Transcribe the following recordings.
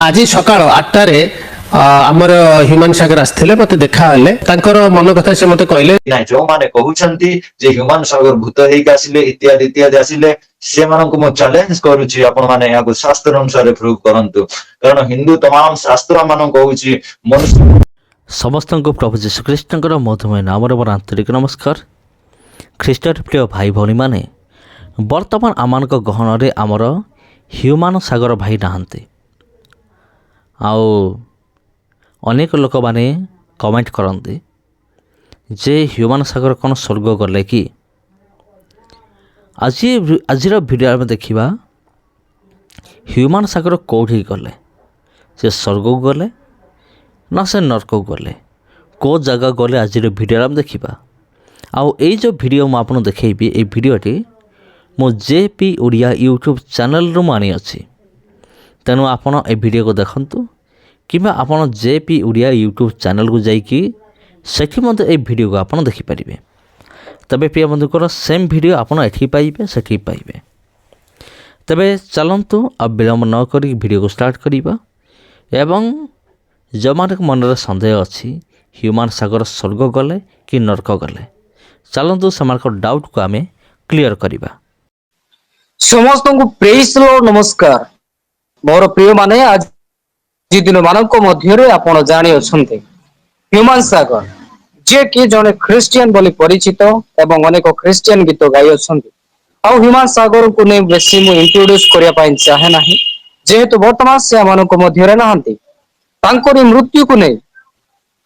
ଆଜି ସକାଳ 8ଟାରେ ଆମର ହ୍ୟୁମାନ ସାଗର ଆସିଥିଲେ, ମତେ ଦେଖା ହେଲେ। ତାଙ୍କର ମନ କଥା ସେ ମତେ କହିଲେ। ନାଇଁ, ଯୋଉମାନେ କହୁଛନ୍ତି ଯେ ହ୍ୟୁମାନ ସାଗର ଭୂତ ହେଇକି ଆସିଲେ ଇତ୍ୟାଦି ଇତ୍ୟାଦି ଆସିଲେ, ସେମାନଙ୍କୁ ମୁଁ ଚ୍ୟାଲେଞ୍ଜ କରୁଛି, ଆପଣ ମାନେ ଏହାକୁ ଶାସ୍ତ୍ର ଅନୁସାରେ ପ୍ରୁଭ କରନ୍ତୁ। କାରଣ ହିନ୍ଦୁ ତମାମ ଶାସ୍ତ୍ର ମାନ କହୁଛି ମନୁଷ୍ୟ ସମସ୍ତଙ୍କୁ ପ୍ରଭୁ ଯୀଶୁଖ୍ରୀଷ୍ଟଙ୍କର ମଧୁମୟ ନାମରେ ମୋର ଆନ୍ତରିକ ନମସ୍କାର। ଖ୍ରୀଷ୍ଟର ପ୍ରିୟ ଭାଇ ଭଉଣୀମାନେ, ବର୍ତ୍ତମାନ ଆମମାନଙ୍କ ଗହଣରେ ଆମର ହ୍ୟୁମାନ ସାଗର ଭାଇ ନାହାନ୍ତି। ଆଉ ଅନେକ ଲୋକମାନେ କମେଣ୍ଟ କରନ୍ତି ଯେ ହ୍ୟୁମାନ ସାଗର କ'ଣ ସ୍ୱର୍ଗ ଗଲେ କି? ଆଜିର ଭିଡ଼ିଓ ଆମେ ଦେଖିବା ହ୍ୟୁମାନ ସାଗର କେଉଁଠି ଗଲେ, ସେ ସ୍ୱର୍ଗକୁ ଗଲେ ନା ସେ ନର୍କକୁ ଗଲେ, କେଉଁ ଜାଗା ଗଲେ, ଆଜିର ଭିଡ଼ିଓରେ ଆମେ ଦେଖିବା। ଆଉ ଏଇ ଯେଉଁ ଭିଡ଼ିଓ ମୁଁ ଆପଣଙ୍କୁ ଦେଖେଇବି, ଏଇ ଭିଡ଼ିଓଟି ମୁଁ JP ଓଡ଼ିଆ ୟୁଟ୍ୟୁବ୍ ଚ୍ୟାନେଲରୁ ମୁଁ ଆଣିଅଛି। ତେଣୁ ଆପଣ ଏ ଭିଡ଼ିଓକୁ ଦେଖନ୍ତୁ, କିମ୍ବା ଆପଣ JP ଓଡ଼ିଆ ୟୁଟ୍ୟୁବ୍ ଚ୍ୟାନେଲକୁ ଯାଇକି ସେଠି ମଧ୍ୟ এই ଭିଡ଼ିଓକୁ ଆପଣ ଦେଖିପାରିବେ। ତେବେ ପ୍ରିୟ ବନ୍ଧୁଙ୍କର ସେମ୍ ଭିଡ଼ିଓ ଆପଣ ଏଠି ପାଇବେ, ସେଠି ପାଇବେ। ତେବେ ଚାଲନ୍ତୁ ଆଉ ବିଳମ୍ବ ନ କରି ଭିଡ଼ିଓକୁ ଷ୍ଟାର୍ଟ କରିବା। ଏବଂ ଯେଉଁମାନଙ୍କ ମନରେ ସନ୍ଦେହ ଅଛି ହ୍ୟୁମାନ ସାଗର ସ୍ୱର୍ଗ ଗଲେ କି ନର୍କ ଗଲେ, ଚାଲନ୍ତୁ ସେମାନଙ୍କ ଡାଉଟକୁ ଆମେ କ୍ଲିୟର କରିବା। ସମସ୍ତଙ୍କୁ ପ୍ରେଜ୍ ଦ ଲର୍ଡ, ନମସ୍କାର। ମୋର ପ୍ରିୟମାନେ, ଆଜି ଦିନମାନଙ୍କ ମଧ୍ୟରେ ଆପଣ ଜାଣିଅଛନ୍ତି ହ୍ୟୁମାନ ସାଗର, ଯିଏକି ଜଣେ ଖ୍ରୀଷ୍ଟିଆନ ବୋଲି ପରିଚିତ ଏବଂ ଅନେକ ଖ୍ରୀଷ୍ଟିଆନ ଗୀତ ଗାଇଅଛନ୍ତି। ଆଉ ହ୍ୟୁମାନ ସାଗରଙ୍କୁ ନେଇ ବେଶୀ ମୁଁ ଇଣ୍ଟ୍ରୋଡ୍ୟୁସ କରିବା ପାଇଁ ଚାହେଁ ନାହିଁ, ଯେହେତୁ ବର୍ତ୍ତମାନ ସେ ଆମମାନଙ୍କ ମଧ୍ୟରେ ନାହାନ୍ତି। ତାଙ୍କରି ମୃତ୍ୟୁକୁ ନେଇ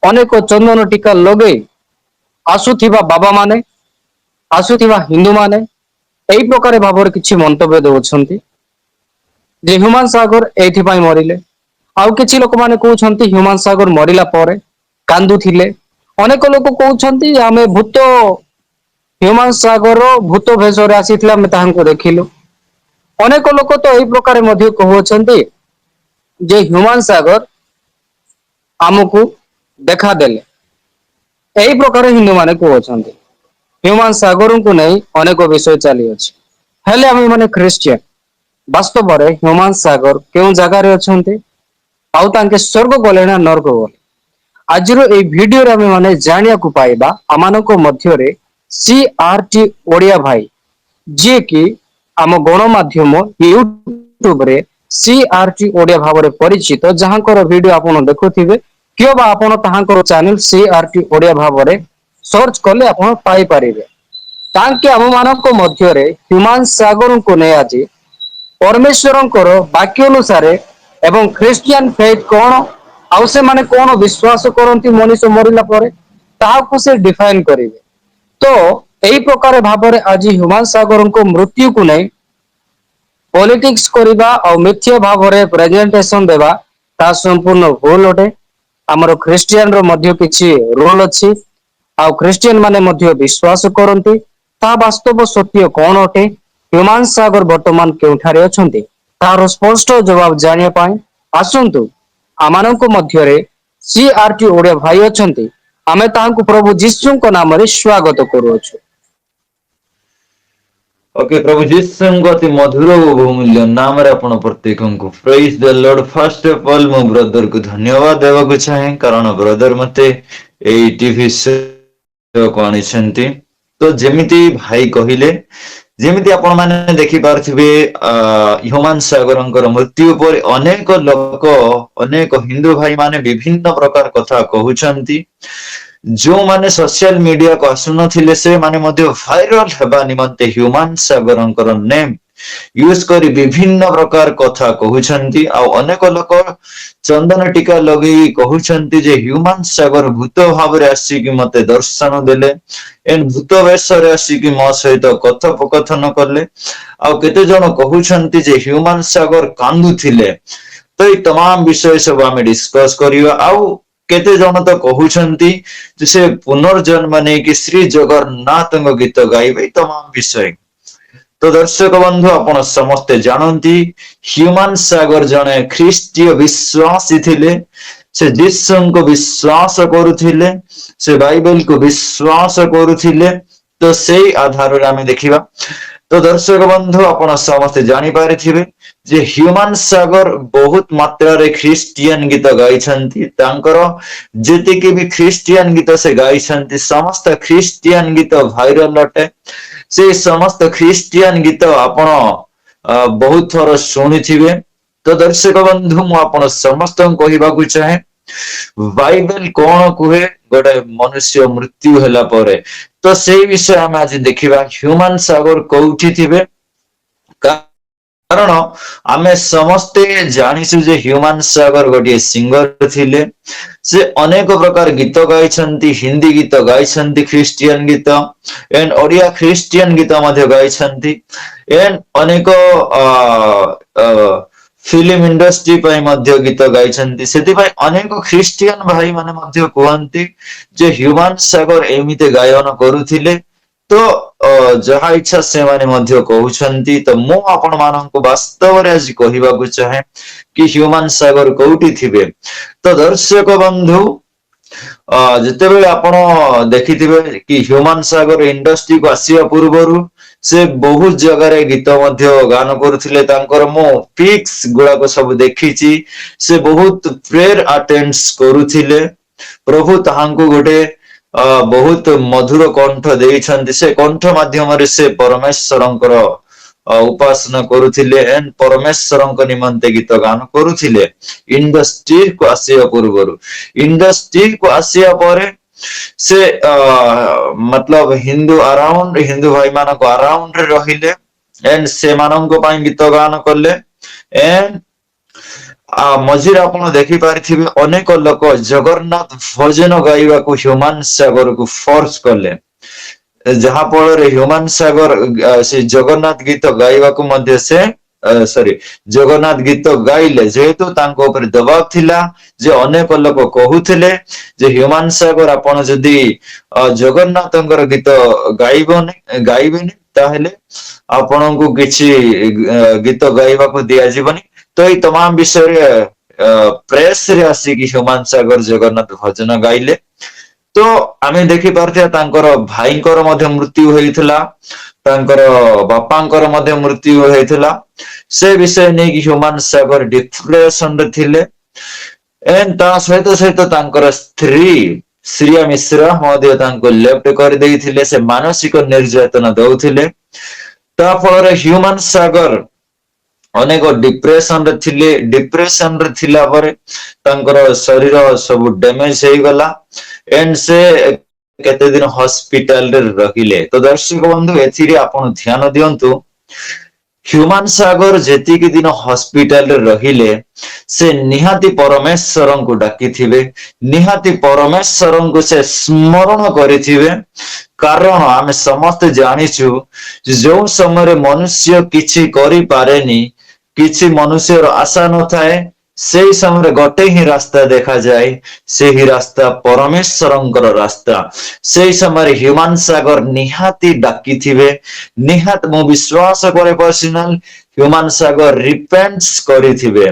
ଅନେକ ଚନ୍ଦନ ଟୀକା ଲଗେଇ ଆସୁଥିବା ବାବାମାନେ, ଆସୁଥିବା ହିନ୍ଦୁମାନେ ଏହି ପ୍ରକାର ଭାବରେ କିଛି ମନ୍ତବ୍ୟ ଦେଉଛନ୍ତି ଯେ ହ୍ୟୁମାନ ସାଗର ଏଇଥିପାଇଁ ମରିଲେ। ଆଉ କିଛି ଲୋକମାନେ କହୁଛନ୍ତି ହ୍ୟୁମାନ ସାଗର ମରିଲା ପରେ କାନ୍ଦୁଥିଲେ। ଅନେକ ଲୋକ କହୁଛନ୍ତି ଆମେ ହ୍ୟୁମାନ ସାଗର ଭୂତ ବେଶରେ ଆସିଥିଲେ, ଆମେ ତାହାଙ୍କୁ ଦେଖିଲୁ। ଅନେକ ଲୋକ ତ ଏହି ପ୍ରକାର ମଧ୍ୟ କହୁଅଛନ୍ତି ଯେ ହ୍ୟୁମାନ ସାଗର ଆମକୁ ଦେଖାଦେଲେ। ଏହି ପ୍ରକାର ହିନ୍ଦୁମାନେ କହୁଅଛନ୍ତି। ହ୍ୟୁମାନ ସାଗରଙ୍କୁ ନେଇ ଅନେକ ବିଷୟ ଚାଲିଅଛି। ହେଲେ ଆମେ ମାନେ ଖ୍ରୀଷ୍ଟିଆନ, ବାସ୍ତବରେ ହ୍ୟୁମାନ ସାଗର କେଉଁ ଜାଗାରେ ଅଛନ୍ତି, ଆଉ ତାଙ୍କେ ସ୍ୱର୍ଗ ଗଲେ ନା ନର୍କ ଗଲେ? ଆଜିର ଏହି ଭିଡିଓରେ ଆମେ ମାନେ ଜାଣିବାକୁ ପାଇବା ଆମମାନଙ୍କ ମଧ୍ୟରେ CRT ଓଡ଼ିଆ ଭାଇ, ଯିଏକି ଆମ ଗଣମାଧ୍ୟମ ୟୁଟ୍ୟୁବରେ CRT ଓଡ଼ିଆ ଭାବରେ ପରିଚିତ, ଯାହାଙ୍କର ଭିଡିଓ ଆପଣ ଦେଖୁଥିବେ, କିମ୍ବା ଆପଣ ତାହାଙ୍କର ଚ୍ୟାନେଲ CRT ଓଡ଼ିଆ ଭାବରେ ସର୍ଚ୍ଚ କଲେ ଆପଣ ପାଇପାରିବେ। ତାଙ୍କେ ଆମମାନଙ୍କ ମଧ୍ୟରେ ହ୍ୟୁମାନ ସାଗରଙ୍କୁ ନେଇ ଆଜି ପରମେଶ୍ୱରଙ୍କର ବାକ୍ୟ ଅନୁସାରେ ଏବଂ ଖ୍ରୀଷ୍ଟିଆନ ଫେଥ୍ କ'ଣ, ଆଉ ସେମାନେ କ'ଣ ବିଶ୍ୱାସ କରନ୍ତି ମଣିଷ ମରିଲା ପରେ, ତାହାକୁ ସେ ଡିଫାଇନ୍ କରିବେ। ତ ଏହି ପ୍ରକାର ଭାବରେ ଆଜି ହ୍ୟୁମାନ ସାଗରଙ୍କ ମୃତ୍ୟୁକୁ ନେଇ ପଲିଟିକ୍ସ କରିବା ଆଉ ମିଥ୍ୟା ଭାବରେ ପ୍ରେଜେଣ୍ଟେସନ ଦେବା, ତାହା ସମ୍ପୂର୍ଣ୍ଣ ଭୁଲ ଅଟେ। ଆମର ଖ୍ରୀଷ୍ଟିଆନର ମଧ୍ୟ କିଛି ରୋଲ ଅଛି, ଆଉ ଖ୍ରୀଷ୍ଟିଆନ ମାନେ ମଧ୍ୟ ବିଶ୍ୱାସ କରନ୍ତି। ତାହା ବାସ୍ତବ ସତ୍ୟ କ'ଣ ଅଟେ, ହ୍ୟୁମାନ ସାଗର ବର୍ତ୍ତମାନ କେଉଁଠାରେ ଅଛନ୍ତି, ତାହାର ସ୍ପଷ୍ଟ ଜବାବ ଜାଣିବା ପାଇଁ ଆସନ୍ତୁ ଆମମାନଙ୍କ ମଧ୍ୟରେ CRT ଓଡ଼ିଆ ଭାଇ ଅଛନ୍ତି। ଆମେ ତାହାଙ୍କୁ ପ୍ରଭୁ ଯୀଶୁଙ୍କ ନାମରେ ସ୍ୱାଗତ କରୁଅଛୁ। ଓକେ, ପ୍ରଭୁ ଯୀଶୁଙ୍କ ଅତି ମଧୁର ଓ ବହୁମୂଲ୍ୟ ନାମରେ ଆପଣ ପ୍ରତ୍ୟେକଙ୍କୁ ପ୍ରେଜ୍ ଦ ଲର୍ଡ। ଫାର୍ଷ୍ଟ ଅଫ୍ ଅଲ୍ ମୁଁ ବ୍ରଦରକୁ ଧନ୍ୟବାଦ ଦେବାକୁ ଚାହେଁ, କାରଣ ବ୍ରଦର ମତେ ଏଇ ଟିଭି ଶୋକୁ ଆଣିଛନ୍ତି। ତ ଯେମିତି ଭାଇ କହିଲେ, ଯେମିତି ଆପଣ ମାନେ ଦେଖିପାରୁଥିବେ, ହ୍ୟୁମାନ ସାଗରଙ୍କର ମୃତ୍ୟୁ ପରେ ଅନେକ ଲୋକ, ଅନେକ ହିନ୍ଦୁ ଭାଇ ମାନେ ବିଭିନ୍ନ ପ୍ରକାର କଥା କହୁଛନ୍ତି। ଯେଉଁମାନେ ସୋସିଆଲ ମିଡିଆକୁ ଆସୁନଥିଲେ, ସେମାନେ ମଧ୍ୟ ଭାଇରାଲ ହେବା ନିମନ୍ତେ ହ୍ୟୁମାନ ସାଗରଙ୍କର ନେମ୍ ୟୁଜ କରି ବିଭିନ୍ନ ପ୍ରକାର କଥା କହୁଛନ୍ତି। ଆଉ ଅନେକ ଲୋକ ଚନ୍ଦନ ଟୀକା ଲଗେଇ କହୁଛନ୍ତି ଯେ ହ୍ୟୁମାନ ସାଗର ଭୂତ ଭାବରେ ଆସିକି ମତେ ଦର୍ଶନ ଦେଲେ, ଭୂତ ବେଶରେ ଆସିକି ମୋ ସହିତ କଥୋପକଥନ କଲେ। ଆଉ କେତେ ଜଣ କହୁଛନ୍ତି ଯେ ହ୍ୟୁମାନ ସାଗର କାନ୍ଦୁଥିଲେ। ତ ଏଇ ତମାମ ବିଷୟ ସବୁ ଆମେ ଡିସ୍କସ କରିବା। ଆଉ କେତେ ଜଣ ତ କହୁଛନ୍ତି ଯେ ସେ ପୁନର୍ଜନ୍ମ ନେଇକି ଶ୍ରୀ ଜଗନ୍ନାଥଙ୍କ ଗୀତ ଗାଇବେ। ଏଇ ତମାମ ବିଷୟ ତ ଦର୍ଶକ ବନ୍ଧୁ, ଆପଣ ସମସ୍ତେ ଜାଣନ୍ତି ହ୍ୟୁମାନ ସାଗର ଜଣେ ଖ୍ରୀଷ୍ଟୀୟ ବିଶ୍ୱାସୀ ଥିଲେ। ସେ ଯୀଶୁଙ୍କୁ ବିଶ୍ୱାସ କରୁଥିଲେ, ସେ ବାଇବେଲକୁ ବିଶ୍ୱାସ କରୁଥିଲେ। ତ ସେଇ ଆଧାରରେ ଆମେ ଦେଖିବା तो दर्शक बंधु आपण समस्त जानी पारिथिबे जे ह्यूमन सागर बहुत मात्रा रे ख्रिस्टियन गीत गाइछन्ति तांकर जेतिके भी ख्रिस्टियन गीत से गाइछन्ति समस्त ख्रिस्टियन गीत भाइरल अटे से समस्त ख्रिस्टियन गीत आपण बहुत थोर शुणिथिबे तो दर्शक बंधु मु आपण समस्त कहिबाकू चाहे बाइबल कोन कुहे गोटे मनुष्य मृत्यु होला परे तो सेई विषय हम आज देखिबा ह्यूमन सागर कोउठी थिबे कारण आमे समस्ते जानिसु जे ह्यूमन सागर गोटे सिंगर थिले से अनेक प्रकार गीत गाइछन्ति हिंदी गीत गाइछन्ति ख्रिस्टियन गीत एंड ओडिया ख्रिस्टियन गीत मध्ये गाइछन्ति एंड अनेक फिल्म इंडस्ट्री पई मध्य गीत गाइछन्ति सेति पई अनेक ख्रिस्टियन भाई माने मध्य कहन्ति जे ह्यूमन सागर एमिते गायन करूथिले तो जहा इच्छा से माने मध्य कहउछन्ति तो मु आपण माननको वास्तव रे आज कहिबाकू चाहे कि ह्यूमन सागर कोउठी थिबे तो दर्शक बंधु जिते बेले आपण देखिथिबे कि ह्यूमन सागर इंडस्ट्री को आसिया पूर्वरु से बहुत जगह रे गीत मध्य गान करूथिले तांकर मो पिक्स गुडा को सब देखिछि से बहुत प्रेयर अटेंड्स करूथिले प्रभु ताहांको गोटे बहुत मधुर कंठ देइछन्ति से कंठ माध्यम रे से परमेश्वरंकर उपासना करूथिले एंड परमेश्वरंक निमंते गीत गान करूथिले इंडस्ट्री को आसिया पूर्वरु इंडस्ट्री को आसिया परे से मतलब हिंदू भाई मानको अराउंड रे रहिले एंड से मानको पई गीत गान करले एंड मझिरे आपण देखि पारिथिबे अनेक लोक जगन्नाथ भजन गाइबा को ह्यूमन सागर को फोर्स करले जहां फल ह्यूमन सागर से जगन्नाथ गीत गाइबा को मध्य से सॉरी जगन्नाथ गीत गाइले जेहेतु तांको ऊपर दबाव थिला जे अनेक लोक कहूथिले जे ह्यूमन सागर आपण जदी जगन्नाथंकर गीत गाइबेनी ताहेले आपनको किछि गीत गाइबा को दिया जीवनी तो ये तमाम विषय प्रेस रे आसी कि ह्यूमन सागर जगन्नाथ भजन गाइले तो आमे देखि पारथिया तांकर भाईंकर मध्ये मृत्यु होइथिला तांकर बापांकर मध्ये मृत्यु होइथिला से विषय नै कि ह्यूमन सागर डिप्रेशन रे थिले एंड ता सहित तांकर स्त्री श्रिया मिश्रा मध्ये तांको लेफ्ट कर देइथिले से मानसिक निर्यातना दउथिले ता फल ह्यूमन सागर अनेक डिप्रेशन रे थिला परे तांकर शरीर सब डैमेज हे गला एंड से केते दिन हॉस्पिटल रे रहिले तो दर्शक बंधु एथिरे आपण ध्यान दियंतु ह्यूमन सागर जेति के दिन हॉस्पिटल रे रहिले से निहाती परमेश्वरन को डाकी थिबे निहाती परमेश्वरन को से स्मरण करिथिबे कारण आमे समस्त जानिछु जो समय मनुष्य किछि करि पारेनी किछि मनुष्यर आशा न थाए से समय गोटे ही रास्ता देखा जाए से ही रास्ता परमेश्वरंकर रास्ता से समय ह्यूमन सागर निहाती डाकी थिबे निहात मो विश्वास करे पर्सनल ह्यूमन सागर रिपेंट्स करिथिबे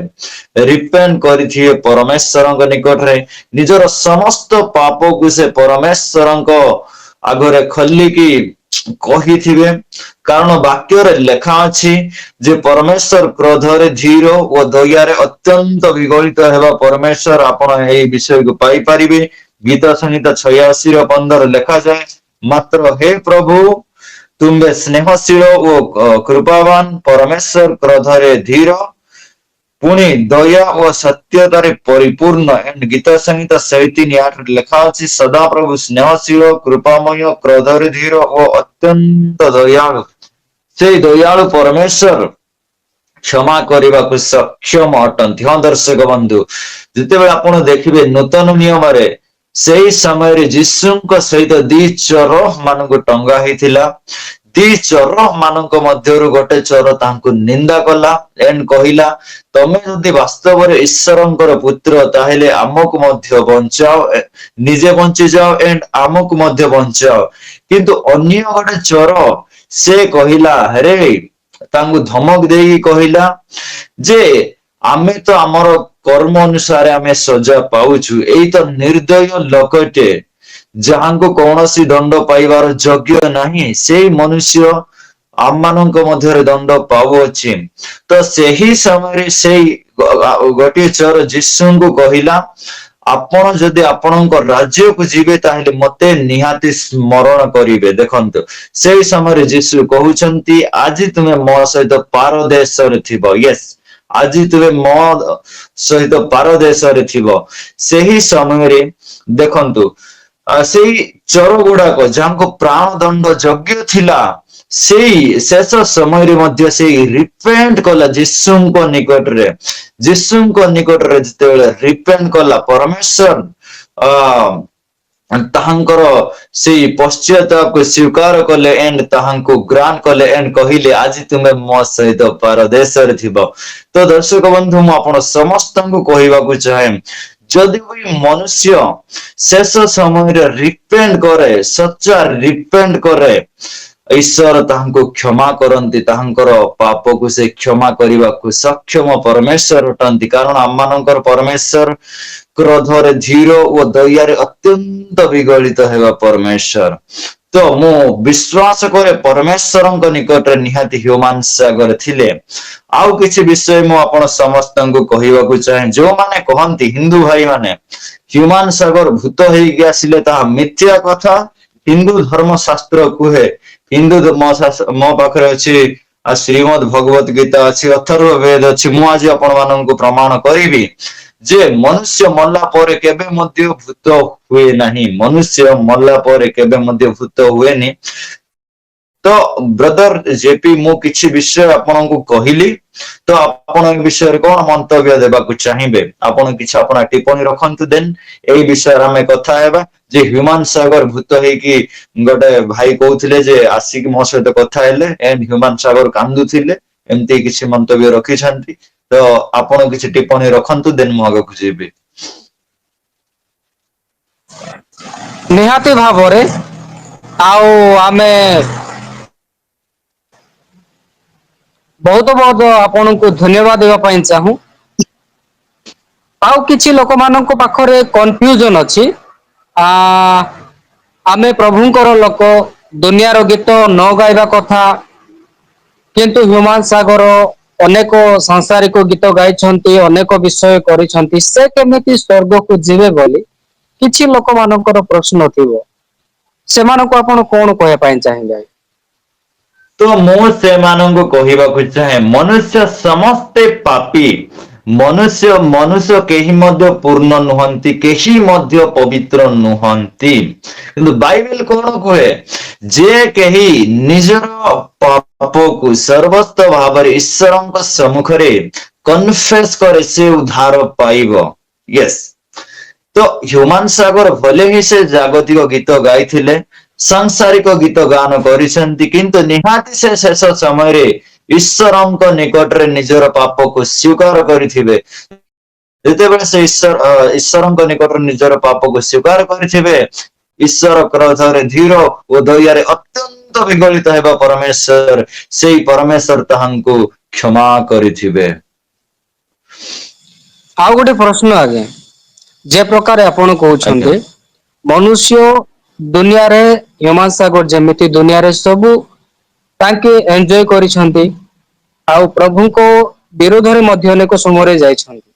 परमेश्वरंक निकट रे निजर समस्त पाप को से परमेश्वरंक आगरे खल्ली की कही थिबे कारण वाक्य रे लेखा अछि जे परमेश्वर क्रोध रे धीर और दया रे अत्यंत विगलित हेबा परमेश्वर आपण एई विषय को पाई परिबे गीत संहिता 86 रो 15 लेखा जाय मात्र हे प्रभु तुमे स्नेहशील और कृपावान परमेश्वर क्रोध रे धीर पुणी दया और सत्यता रे परिपूर्ण एंड गीत संहिता 37:8 लेखा अछि सदा प्रभु स्नेहशील कृपामय क्रोध रे धीर और अत्यंत दयालु से दयालु परमेश्वर क्षमा करने को सक्षम अटंती हाँ दर्शक बंधु जिते बेले आपण देखिबे नूतन नियम रे सेही समय रे यीशुଙ୍କ सहित दी चोर मानको टंगा हेतिला दी चोर मानक मध्यरु गोटे चोर तांको निंदा कला एंड कहिला तमे जदि वास्तव रे ईश्वरंकर पुत्र ताहेले आमक मध्य बंचाओ निजे बंची जाओ एंड आमक मध्य बंचाओ किंतु अन्य गोटे चोर से कहिला अरे तांको धमक देई कहिला जे आमे तो हमर कर्म अनुसार आमे सजा पाउछु एई तो निर्दय लोकटे जहां को कौन सी दंड पाइबार योग्य नहीं से मनुष्य ଆମମାନଙ୍କ ମଧ୍ୟରେ ଦଣ୍ଡ ପାଉଅଛି। ତ ସେହି ସମୟରେ ସେଇ ଗୋଟିଏ ଚୋର ଯୀଶୁଙ୍କୁ କହିଲା, ଆପଣ ଯଦି ଆପଣଙ୍କ ରାଜ୍ୟକୁ ଯିବେ ତାହେଲେ ମତେ ନିହାତି ସ୍ମରଣ କରିବେ। ଦେଖନ୍ତୁ ସେଇ ସମୟରେ ଯୀଶୁ କହୁଛନ୍ତି, ଆଜି ତୁମେ ମୋ ସହିତ ପାରଦେଶରେ ଥିବ। ୟେସ୍, ଆଜି ତୁମେ ମୋ ସହିତ ପାରଦେଶରେ ଥିବ। ସେହି ସମୟରେ ଦେଖନ୍ତୁ ସେଇ ଚୋର ଗୁଡାକ ଯାହାଙ୍କ ପ୍ରାଣ ଦଣ୍ଡ ଯୋଗ୍ୟ ଥିଲା, ସେଇ ଶେଷ ସମୟରେ ମଧ୍ୟ ସେଇ ରିପେଣ୍ଟ କଲା ଯୀଶୁଙ୍କ ନିକଟରେ। ଯୀଶୁଙ୍କ ନିକଟରେ ଯେତେବେଳେ ରିପେଣ୍ଟ କଲା, ପରମେଶ୍ୱର ତାହାଙ୍କର ସେଇ ପଶ୍ଚାତାପକୁ ସ୍ୱୀକାର କଲେ ଏଣ୍ଡ ତାହାଙ୍କୁ ଗ୍ରାଣ୍ଟ କଲେ ଏଣ୍ଡ କହିଲେ, ଆଜି ତୁମେ ମୋ ସହିତ ପାରଦେଶରେ ଥିବ। ତ ଦର୍ଶକ ବନ୍ଧୁ, ମୁଁ ଆପଣ ସମସ୍ତଙ୍କୁ କହିବାକୁ ଚାହେଁ, ଯଦି ବି ମନୁଷ୍ୟ ଶେଷ ସମୟରେ ରିପେଣ୍ଟ କରେ, ସଚ୍ଚା ରିପେଣ୍ଟ କରେ, ଈଶ୍ୱର ତାହାଙ୍କୁ କ୍ଷମା କରନ୍ତି। ତାହାଙ୍କର ପାପକୁ ସେ କ୍ଷମା କରିବାକୁ ସକ୍ଷମ ପରମେଶ୍ୱର ଅଟନ୍ତି। କାରଣ ଆମମାନଙ୍କର ପରମେଶ୍ୱର କ୍ରୋଧରେ ଧୀର ଓ ଦୟାରେ ଅତ୍ୟନ୍ତ ବିଗଳିତ ହେବା ପରମେଶ୍ୱର। ତ ମୁଁ ବିଶ୍ୱାସ କରେ ପରମେଶ୍ୱରଙ୍କ ନିକଟରେ ନିହାତି ହ୍ୟୁମାନ ସାଗର ଥିଲେ। ଆଉ କିଛି ବିଷୟ ମୁଁ ଆପଣ ସମସ୍ତଙ୍କୁ କହିବାକୁ ଚାହେଁ। ଯୋଉମାନେ କହନ୍ତି, ହିନ୍ଦୁ ଭାଇ ମାନେ, ହ୍ୟୁମାନ ସାଗର ଭୂତ ହେଇକି ଆସିଲେ, ତାହା ମିଥ୍ୟା କଥା। ହିନ୍ଦୁ ଧର୍ମ ଶାସ୍ତ୍ର କୁହେ, ହିନ୍ଦୁ ମୋ ପାଖରେ ଅଛି ଶ୍ରୀମଦ ଭଗବତ ଗୀତା ଅଛି, ଅଥର୍ବ ବେଦ ଅଛି। ମୁଁ ଆଜି ଆପଣ ମାନଙ୍କୁ ପ୍ରମାଣ କରିବି ଯେ ମନୁଷ୍ୟ ମଲା ପରେ କେବେ ମଧ୍ୟ ଭୂତ ହୁଏ ନାହିଁ। ମନୁଷ୍ୟ ମଲା ପରେ କେବେ ମଧ୍ୟ ଭୂତ ହୁଏନି। ତ ବ୍ରଦର ଜେପି, ମୁଁ କିଛି ବିଷୟ ଆପଣଙ୍କୁ କହିଲି, ତ ଆପଣ ଏ ବିଷୟରେ କଣ ମନ୍ତବ୍ୟ ଦେବାକୁ ଚାହିଁବେ? ଆପଣ କିଛି ଆପଣ ଟିପ୍ପଣୀ ରଖନ୍ତୁ, ଦେନ୍ ଏଇ ବିଷୟରେ ଆମେ କଥା ହେବା। ଯେ ହ୍ୟୁମାନ ସାଗର ଭୂତ ହେଇକି ଗୋଟେ ଭାଇ କହୁଥିଲେ ଯେ ଆସିକି ମୋ ସହିତ କଥା ହେଲେ ଏଣ୍ଡ ହ୍ୟୁମାନ ସାଗର କାନ୍ଦୁଥିଲେ, ଏମିତି କିଛି ମନ୍ତବ୍ୟ ରଖିଛନ୍ତି। ତ ଆପଣ କିଛି ଟିପ୍ପଣୀ ରଖନ୍ତୁ, ଦେନ୍ ମୁଁ ଆଗକୁ ଯିବି। ନିହାତି ଭାବରେ। ଆଉ ଆମେ ବହୁତ ବହୁତ ଆପଣଙ୍କୁ ଧନ୍ୟବାଦ ଦେବା ପାଇଁ ଚାହୁଁ। ଆଉ କିଛି ଲୋକମାନଙ୍କ ପାଖରେ କନଫ୍ୟୁଜନ ଅଛି। ଆ ଆମେ ପ୍ରଭୁଙ୍କର ଲୋକ, ଦୁନିଆର ଗୀତ ନ ଗାଇବା କଥା, କିନ୍ତୁ ହ୍ୟୁମାନ ସାଗର ଅନେକ ସାଂସାରିକ ଗୀତ ଗାଇଛନ୍ତି, ଅନେକ ବିଷୟ କରିଛନ୍ତି, ସେ କେମିତି ସ୍ୱର୍ଗକୁ ଯିବେ ବୋଲି କିଛି ଲୋକମାନଙ୍କର ପ୍ରଶ୍ନ ଥିବ। ସେମାନଙ୍କୁ ଆପଣ କଣ କହିବା ପାଇଁ ଚାହିଁବେ? ତ ମୁଁ ସେମାନଙ୍କୁ କହିବାକୁ ଚାହେଁ, ମନୁଷ୍ୟ ସମସ୍ତେ ପାପୀ। ମନୁଷ୍ୟ କେହି ମଧ୍ୟ ପୂର୍ଣ୍ଣ ନୁହନ୍ତି, କେହି ମଧ୍ୟ ପବିତ୍ର ନୁହନ୍ତି। କିନ୍ତୁ ବାଇବେଲ କଣ କୁହେ, ଯେ କେହି ନିଜର ପାପକୁ ସର୍ବସ୍ତ ଭାବରେ ଈଶ୍ୱରଙ୍କ ସମ୍ମୁଖରେ କନଫେସ କରେ, ସେ ଉଦ୍ଧାର ପାଇବ। ୟେସ୍। ତ ହ୍ୟୁମାନ ସାଗର ଭଲେ ହିଁ ସେ ଜାଗତିକ ଗୀତ ଗାଇଥିଲେ, ସାଂସାରିକ ଗୀତ ଗାନ କରିଛନ୍ତି, କିନ୍ତୁ ନିହାତି ସେ ଶେଷ ସମୟରେ ଈଶ୍ୱରଙ୍କ ନିକଟରେ ନିଜର ପାପକୁ ସ୍ୱୀକାର କରିଥିବେ। ଯେତେବେଳେ ସେ ଈଶ୍ୱରଙ୍କ ନିକଟରେ ନିଜର ପାପକୁ ସ୍ୱୀକାର କରିଥିବେ, ଈଶ୍ୱର କ୍ରୋଧରେ ଧୀର ଓ ଦୟାରେ ଅତ୍ୟନ୍ତ ବିଗଳିତ ହେବା ପରମେଶ୍ୱର, ସେଇ ପରମେଶ୍ୱର ତାହାଙ୍କୁ କ୍ଷମା କରିଥିବେ। ଆଉ ଗୋଟେ ପ୍ରଶ୍ନ ଆଜ୍ଞା, ଯେ ପ୍ରକାର ଆପଣ ଆଜ୍ଞା। କହୁଛନ୍ତି ମନୁଷ୍ୟ ଦୁନିଆରେ ହ୍ୟୁମାନ ସାଗର ଯେମିତି ଦୁନିଆରେ ସବୁ ତାଙ୍କେ ଏନଜୟ କରିଛନ୍ତି, ଆଉ ପ୍ରଭୁଙ୍କ ବିରୋଧରେ ମଧ୍ୟ ଅନେକ ସମୟରେ ଯାଇଛନ୍ତି।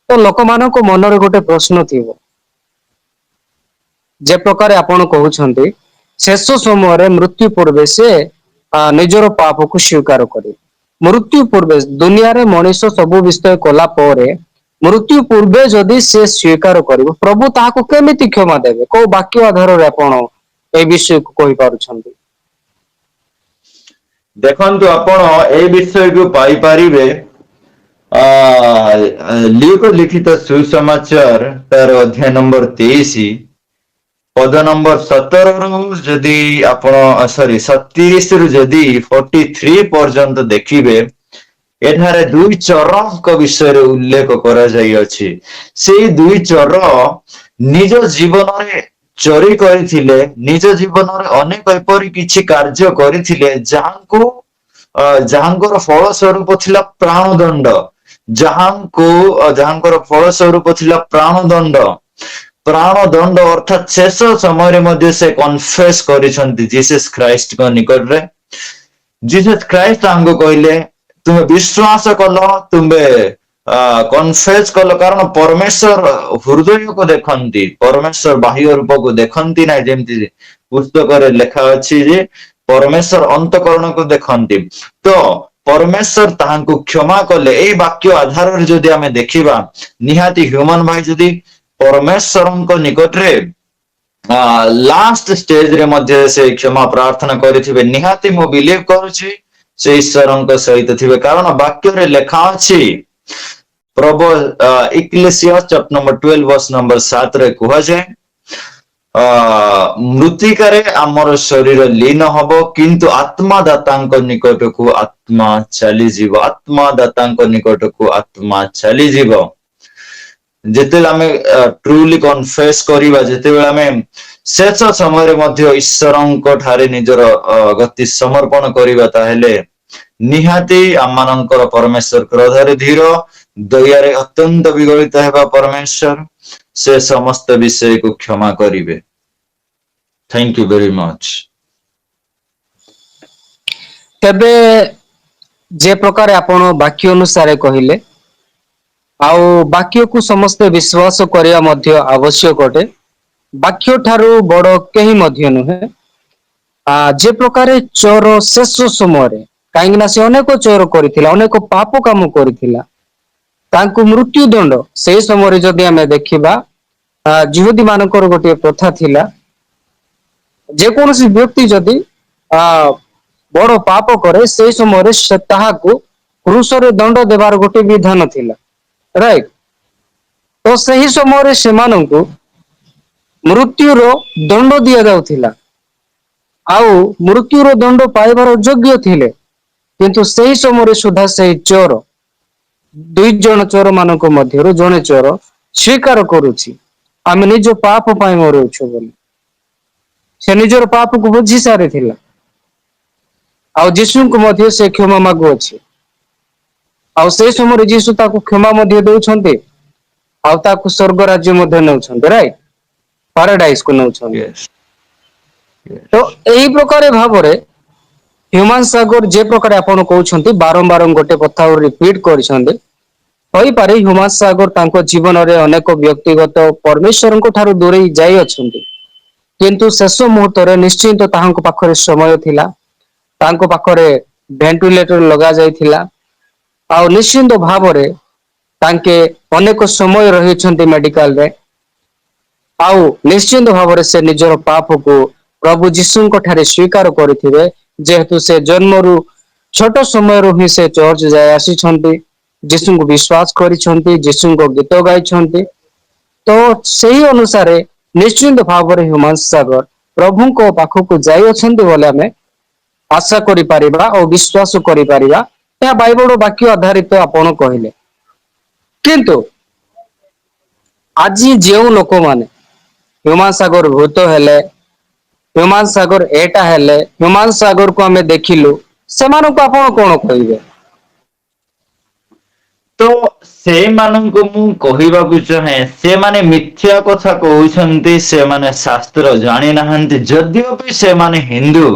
ତ ଲୋକମାନଙ୍କ ମନରେ ଗୋଟେ ପ୍ରଶ୍ନ ଥିବ, ଯେ ପ୍ରକାରେ ଆପଣ କହୁଛନ୍ତି ଶେଷ ସମୟରେ ମୃତ୍ୟୁ ପୂର୍ବେ ସେ ନିଜର ପାପକୁ ସ୍ୱୀକାର କରିବେ। ମୃତ୍ୟୁ ପୂର୍ବେ ଦୁନିଆରେ ମଣିଷ ସବୁ ବିଷୟ କଲା ପରେ ମୃତ୍ୟୁ ପୂର୍ବେ ଯଦି ସେ ସ୍ୱୀକାର କରିବ, ପ୍ରଭୁ ତାହାକୁ କେମିତି କ୍ଷମା ଦେବେ? କୋଉ ବାକ୍ୟ ଆଧାରରେ ଆପଣ ଏଇ ବିଷୟକୁ କହିପାରୁଛନ୍ତି? ଦେଖନ୍ତୁ, ଆପଣ ଏଇ ବିଷୟକୁ ପାଇପାରିବେ ଲ୍ୟୁକ ଲିଖିତ ସୁସମାଚାର ତାର ଅଧ୍ୟାୟ ନମ୍ବର 23 ପଦ ନମ୍ବର 17ରୁ ଯଦି ଆପଣ 37ରୁ ଯଦି 43 ପର୍ଯ୍ୟନ୍ତ ଦେଖିବେ, ଏଠାରେ ଦୁଇ ଚୋରଙ୍କ ବିଷୟରେ ଉଲ୍ଲେଖ କରାଯାଇଅଛି। ସେଇ ଦୁଇ ଚୋର ନିଜ ଜୀବନରେ ଚୋରି କରିଥିଲେ, ନିଜ ଜୀବନରେ ଅନେକ ଏପରି କିଛି କାର୍ଯ୍ୟ କରିଥିଲେ ଯାହାଙ୍କର ଫଳ ସ୍ୱରୂପ ଥିଲା ପ୍ରାଣ ଦଣ୍ଡ। ଯାହାଙ୍କର ଫଳ ସ୍ୱରୂପ ଥିଲା ପ୍ରାଣ ଦଣ୍ଡ। ପ୍ରାଣ ଦଣ୍ଡ ଅର୍ଥାତ୍ ଶେଷ ସମୟରେ ମଧ୍ୟ ସେ କନଫେସ୍ କରିଛନ୍ତି ଜିସସ୍ ଖ୍ରାଇଷ୍ଟଙ୍କ ନିକଟରେ जीसस क्राइस्ट हमको कहले तुम्हें विश्वास कल तुम्हें कन्फेस कल कारण परमेश्वर हृदय को देखती परमेश्वर बाह्य रूप को देखती ना जमती पुस्तक लेखा अच्छी जे परमेश्वर अंतकरण को देखती तो परमेश्वर ताहांको क्षमा कले ए वाक्य आधार जदि आमे देखिबा निहाती ह्यूमन भाई जदि परमेश्वर निकट रे लास्ट स्टेज रे मध्य से क्षमा प्रार्थना करिथिबे निहाती मो बिलीव करूची से ईश्वर सहित थिबे कारण वाक्य रे लेखा अछि प्रभु इक्लेसियास चैप्टर नंबर 12 वर्स नंबर 7 रे कुहा जाय मृतिकारे आमर शरीर लीन हब किंतु आत्मादाता निकट को आत्मा चली जीव आत्मादाता निकट को आत्मा चली जीव जेतेबेले आमे ट्रूली कन्फेस करिबा जेतेबेले आमे शेष समय रे मध्य ईश्वरंक ठारे निजर गति समर्पण करिबा ताहेले निहाती आमानंकर परमेश्वर क्रोधरे धीर दयारे अत्यंत विगलित हेबा परमेश्वर से समस्त विषय को क्षमा करिवे थैंक यू वेरी मच तेबे जे प्रकार आपण वाक्य अनुसार कहिले आउ वाक्य को समस्ते विश्वास करिया मध्य आवश्यक अटे वाक्य ठारू बड़ केही मध्य नुहे जे प्रकार चोर शेष समय रे काहेकि ना से अनेक चोर करिथिला अनेक पाप काम करिथिला तांकु मृत्यु दंड से समय रे जदि हमें देखिबा जिहुदी मानकर गोटे प्रथा थिला जे कोनोसी व्यक्ति जदि बड़ पाप करे से समय रे से ताहाकु क्रूस रे दंड देबार गोटे विधान थिला राइट तो सही समय रे सेमानंकु मृत्युर दंड दिया जाउथिला आउ मृत्युर दंड पाइबार योग्य थिले किंतु सही समय रे सुधा सही चोर दुई जन चोर मानक मध्यरु जने चोर स्वीकार करूछि आमे निज पाप पाई मरुछु बोली से निजर पाप को बुझी सारी थिला आउ यीशु को मध्य से क्षमा मागु अछि आउ से समय रे यीशु ताको क्षमा मध्य देउछन्ते आउ ताको स्वर्ग राज्य मध्य नउछन्ते राइट पैराडाइज को नउछन्ते यस तो एही प्रकार भाबरे ह्यूमन सागर जे प्रकार आपण कहउछन्ते बारंबार गोटे कथा रिपीट करिसन्ते होई पारे ह्यूमन सागर तांको जीवन रे अनेक व्यक्तिगत परमेश्वर को ठारू दूरे जाई अछन्ते किंतु शेष मुहूर्त रे निश्चित ताहांको पाखरे समय थिला तांको पाखरे वेंटिलेटर लगा जाइथिला आउ निश्चित भाबरे तांके अनेक समय रहिछन्ते मेडिकल रे आउ निश्चित भाबरे से निजर पाप को प्रभु यीशु को ठारे स्वीकार करिथिबे जेहेतु से जन्मरु छोट समय रु ही से चर्च जाय आसीछन्ते यीशु को विश्वास करिछन्ते यीशु को गीत गाइछन्ते तो सही अनुसार निश्चित भाव ह्यूमन सागर प्रभु को पाख को जाई अछन्ते बोले हमें आशा करि परिबा और विश्वास करि परिबा या बाइबल वाक्य आधारित आपण कहिले किंतु आज जेउ लोक माने ह्यूमन सागर भूत हेले ह्यूमन सागर एटा हेले ह्यूमन सागर को हमें देखिलु सेमानो को आपण कोन कहिबे तो से माननको मु कहिबाकु चाहे से माने मिथ्या कथा कहउछन्ति से माने शास्त्र जानि नाहन्ति जदियो भी से माने हिंदू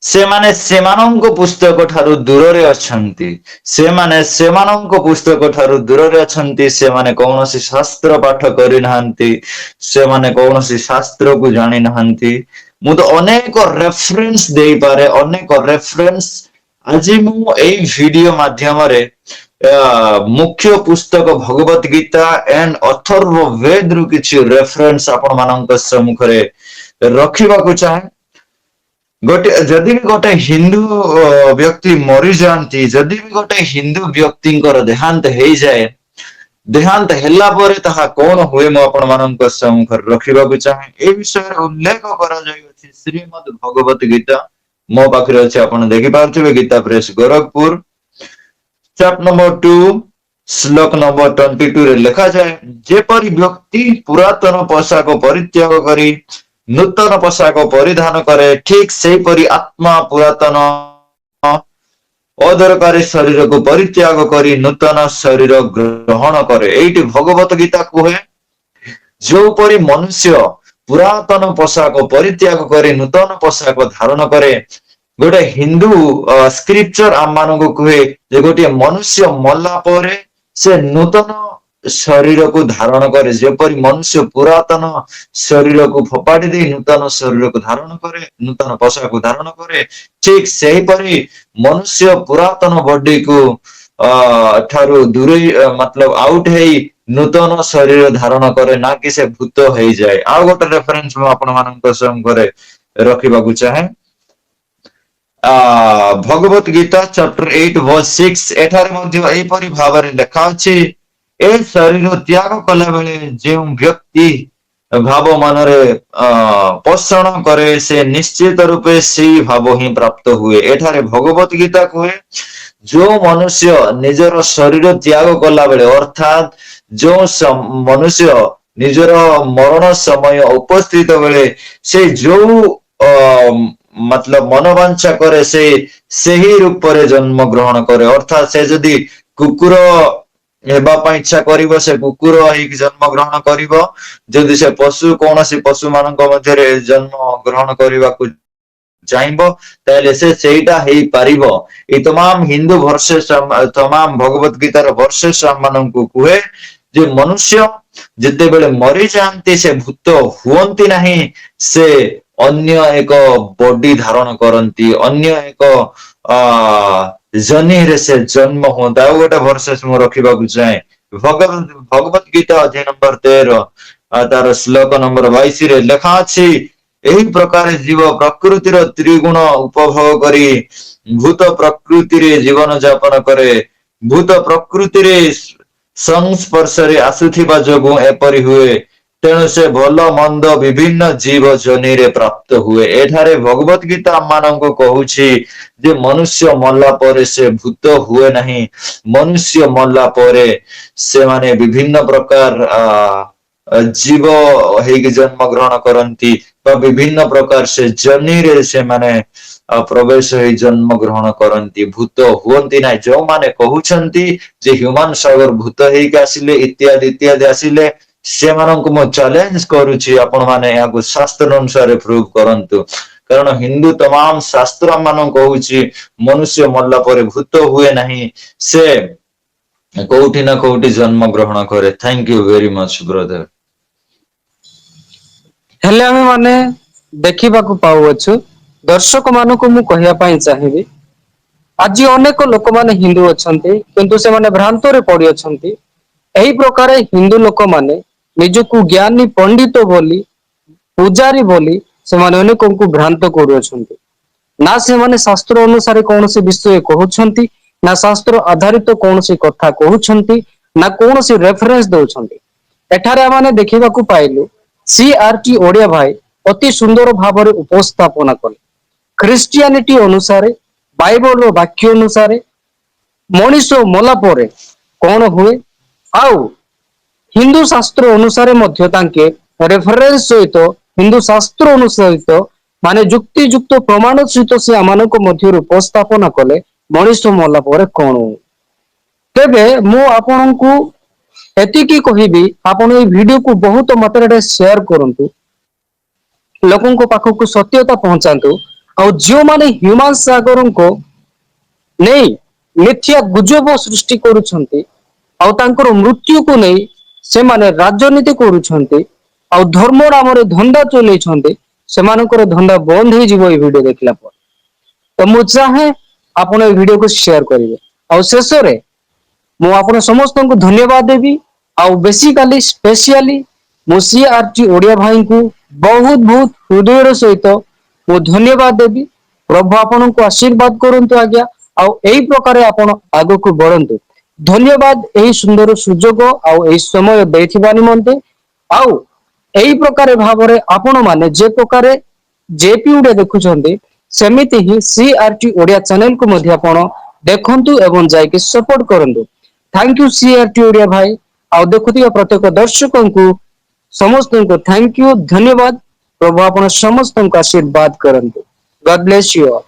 से माने सेमाननको पुस्तक ठारू दूर रे अछन्ति से माने सेमाननको पुस्तक ठारू दूर रे अछन्ति से माने कोनोसी शास्त्र पाठ करि नाहन्ति से माने कोनोसी शास्त्र को जानि नाहन्ति मु तो अनेक रेफरेंस देई पारे अनेक रेफरेंस आज मु एई वीडियो माध्यम रे मुख्य पुस्तक भगवत गीता एंड अथर्व वेद रु किछि रेफरेंस आपण मानक सम्मुख रे रखिबा को चाहे गोटे जदि भी गोटे हिंदू व्यक्ति मरी जाती जदि भी गोटे हिंदू व्यक्तिंकर देहांत हो जाए देहांत हेला परे ताहा कोन हुए मो आपण मानक सम्मुख रखिबा को चाहे ए विषय उल्लेख करा जाय अछि श्रीमद् भगवत गीता मो पाखरे अछि आपण देखि पारथिबे Gita press Gorakhpur chapter number 2 श्लोक नंबर 22 रे लिखा जाए जेपरि व्यक्ति पुरातन पोशाक परित्याग करी नूतन पोशाक परिधान करे ठीक से परि आत्मा पुरातन अदरकारी शरीर को परित्याग करी नूतन शरीर ग्रहण करे एइटी भगवत गीता कहे जो परि मनुष्य पुरातन पोशाक परित्याग करे नूतन पोशाक धारण करे गोटे हिंदू स्क्रिप्चर आम मानक कहे जे गोटे मनुष्य मरला परे से नूतन शरीर को धारण करे जेपरी मनुष्य पुरातन शरीर को फोपाड़ी दे नूतन शरीर को धारण करे नूतन पोशाक को धारण करे ठीक सही परी मनुष्य पुरातन बॉडी को ठारू दूरे मतलब आउट है नूतन शरीर धारण करे ना कि से भूत हो जाए आ गोटे रेफरेंस में आपण मानक संगे रखा चाहे भगवत गीता चैप्टर 8 वर्स 6 एठारे मध्य एपरि भावरे लिखा अछि ए शरीर त्याग कला बेले जे व्यक्ति भाव मनरे पोषण करे से निश्चित रूपे से भाव ही प्राप्त हुए एठारे भगवत गीता कहे जो मनुष्य निजर शरीर त्याग कला बेले अर्थात जो मनुष्य निजर मरण समय उपस्थित बेले से जो मतलब मनोवांछा करे से ही रूप रे जन्म ग्रहण करे अर्थात से जदि कुकुर हेबा ପାଇଁ इच्छा करिवो से कुकुर ही जन्म ग्रहण करिवो जदि से पशु कौन सी पशु मानक मध्यरे जन्म ग्रहण करबा को चाहबो ताले से सेटा हेई पारिबो ए तमाम हिंदू वर्सेस तमाम भगवत गीतार वर्सेस मानक कुहे जे मनुष्य जिते बेले मरी जाती से भूत हुअंती नहीं से अन्य एक बॉडी धारण करती अन्य एक जनी रे से जन्म होता गोटे वर्सेस मु रखा चाहे भगवत गीता अध्याय नंबर 13 तार श्लोक नंबर 22 रे लिखा अछि एही प्रकार जीव प्रकृतिर त्रिगुण उपभोग करी भूत प्रकृति रे जीवन यापन करे भूत प्रकृति रे संस्पर्श रे आसुथिबा जोगु एपरि हुए तेणु से भल मंद विभिन्न जीव जनी रे प्राप्त हुए एठारे भगवत गीता मानक कहूछि जे मनुष्य मरला परे से भूत हुए नहीं मनुष्य मरला परे से माने विभिन्न प्रकार जीव हेक जन्म ग्रहण करती विभिन्न प्रकार से जनी रे से माने प्रवेश हो जन्म ग्रहण करती भूत हुअंती ना जो माने कहउछंती जे ह्यूमन सागर भूत हेक आसिले इत्यादि इत्यादि आसिले से मानक मो चैलेंज करूछि आपण माने याको शास्त्र अनुसार प्रूव करंतु कारण हिंदू तमाम शास्त्र मान कहूछि मनुष्य मरला परे भूत हुए नहीं से कोउठी ना कोउठी जन्म ग्रहण करे thank you very much brother हेले आमे माने देखिबा को पाउछु दर्शक मानको मु कहिया पई चाहिबी आज अनेक लोक माने हिंदू अछंती किंतु से माने भ्रांत रे पड़ी अछंती एही प्रकार हिंदू लोक माने निजकु ज्ञानी पंडित बोली पूजारी बोली से माने अनेक को भ्रांत करू अछंती ना से माने शास्त्र अनुसार कौन से विषय कहउछंती ना शास्त्र आधारित कौन से कथा कहउछंती ना कौन से रेफरेंस दउछंती एठारे माने देखिबा को पाइलु सीआरटी ओडिया भाई अति सुंदर भाव उपस्थापना कले ख्रिस्टियानिटी अनुसार बाइबल रो वाक्य अनुसार मनीष मला परे कौन हुए आउ हिंदू शास्त्र अनुसार मध्य तांके रेफरेंस सहित हिंदू शास्त्र अनुसार माने जुक्ति युक्त प्रमाण सहित से आमानक मध्य उपस्थापना कले मनीष मला परे कौन हुए तेबे मु आपनकु एतिकी कहिबी आपण ए वीडियो को बहुत मात्रा शेयर करंतु लोगों को पाखक को सत्यता पहुंचातु और जो माने ह्यूमन सागर को नहीं मिथ्या गुजब सृष्टि करुछंती और तांकर मृत्यु को नहीं से माने राजनीति करुछंती और धर्म नाम रे धंदा चलै छंती से मानकर धंदा बंद हो जिवो ए वीडियो देखला पर तो मु चाहे आपण ए वीडियो को शेयर करिवे और शेष रे मु आपण समस्त को धन्यवाद देवी आउ बेसिकली स्पेशली मु सीआरटी ओडिया भाई को बहुत बहुत हृदय सहित मु धन्यवाद देवी प्रभु आपण को आशीर्वाद करंतु आज्ञा आउ एही प्रकार आपण आगो को बढ़ंतु धन्यवाद एही सुंदर सुजोग आउ एही समय देथिबा निमंते आउ एही प्रकार भाबरे आपण माने जे प्रकार जेपी उडे देखुछंती सेमिति ही सीआरटी ओडिया चैनल को मध्ये आपण देखंतु एवं जाय के सपोर्ट करंतु थैंक यू सीआरटी ओडिया भाई आउ देखुथिबा प्रत्येक दर्शकों को समस्त को थैंक यू धन्यवाद प्रभु आपण समस्त को आशीर्वाद करंतु गॉड ब्लेस यू ऑल।